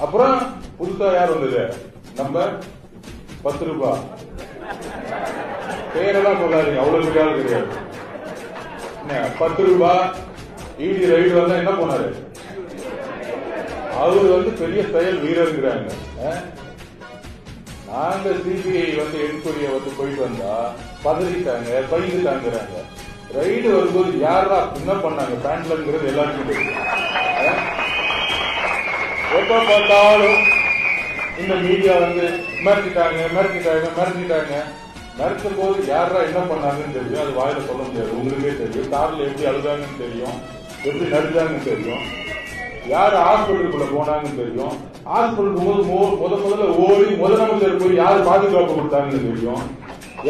அப்புறம் புதுசா யார் வந்தது? நம்ம 10 ரூபாய் பேரெல்லாம் சொல்லாதீங்க, அவ்வளவு பெரிய ஆள் கிடையாது. 10 ரூபாய் இடி ரைடு வந்தா என்ன போனாரு? அவரு பெரிய செயல் வீரருங்கிறாங்க. நாங்க சிபிஐ என்கொயரியை போயிட்டு வந்தா பதறிட்டாங்க, பயந்துட்டாங்கிறாங்க. ரைடு வரும்போது யாரா என்ன பண்ணாங்க பேண்ட்லங்கிறது எல்லாருக்கும் தெரியும். எப்ப பார்த்தாலும் இந்த மீடியா மிரட்டிட்டாங்க மிரட்டும் போது யாரா என்ன பண்ணாங்கன்னு தெரியும். அது வாயில சொல்ல முடியாது, உங்களுக்கே தெரியும். கார்ல எப்படி அழுதாங்கன்னு தெரியும், எப்படி நடிச்சாங்கன்னு தெரியும், யாரு ஹாஸ்பிட்டலுக்குள்ள போனாங்கன்னு தெரியும். ஹாஸ்பிட்டல் முதல்ல ஓடி முதலமைச்சர் போய் யாரு பாதுகாப்பு கொடுத்தாங்கன்னு தெரியும்.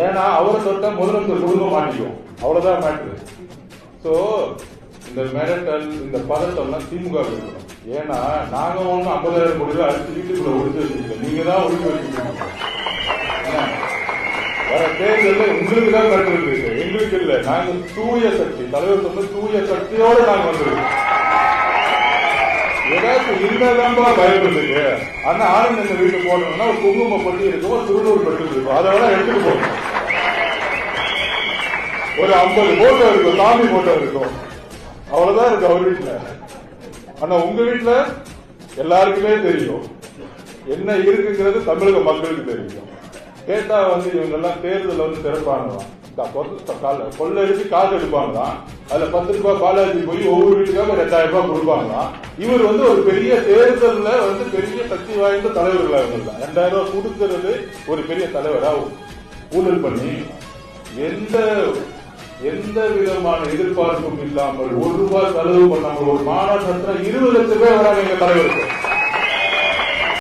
ஏன்னா அவரை தொட்டா முதலமைச்சர் குடும்பம் மாட்டிக்கும், அவ்வளவுதான் மேட்ரு. சோ இந்த மிரட்டல் இந்த பதட்டம்லாம் திமுக இருக்கணும். ஏன்னா நாங்க 50,000 கோடி ரூபாய் அடிச்சு வீட்டுக்குள்ள ஒழிச்சு வச்சிருக்கோம், நீங்க தான் ஒழிச்சு வச்சிருக்கீங்க. வர தேர்தல் உங்களுக்கு தான் கட்டு இருக்கு, எங்களுக்கு இல்ல. நாங்க தூய சக்தி, தலைவர் தூய சக்தியோட நாங்க வந்திருக்கோம். ஏதாச்சும் இருந்தாதான் பயப்படுறதுக்கு. ஆனா ஆனந்த் எங்க வீட்டுக்கு போனோம்னா ஒரு குங்கும பட்டி இருக்கும், ஒரு திருநூறு பட்டி இருக்கும், அதெல்லாம் எடுத்துட்டு போகணும். ஒரு 50 போட்டோ இருக்கும், சாமி போட்டோ இருக்கும், அவ்வளவுதான் இருக்கு அவர் வீட்டுல. ஆனா உங்க வீட்டுல எல்லாருக்குமே தெரியும் என்ன இருக்குங்கிறது, தமிழக மக்களுக்கு தெரியும். கேட்டா இவங்க எல்லாம் தேர்தல் திறப்பாங்களாம், கொள்ளடிச்சு காசு எடுப்பாங்களாம். அதுல 10 ரூபாய் பாலாஜி போய் ஒவ்வொரு வீட்டுக்காக 2000 ரூபாய் கொடுப்பாங்களாம். இவர் ஒரு பெரிய தேர்தல்ல பெரிய சக்தி வாய்ந்த தலைவர்களா இருந்தாங்க. 2000 ரூபாய் கொடுக்கிறது ஒரு பெரிய தலைவரா ஊழல் பண்ணி எந்த விதமான எதிர்பார்ப்பும் இல்லாமல் 1 ரூபாய் செலவு பண்ணாமல் ஒரு மாநாடு நடத்தினா 20 லட்சம் பேர் வராங்க எங்க தலைவருக்கு.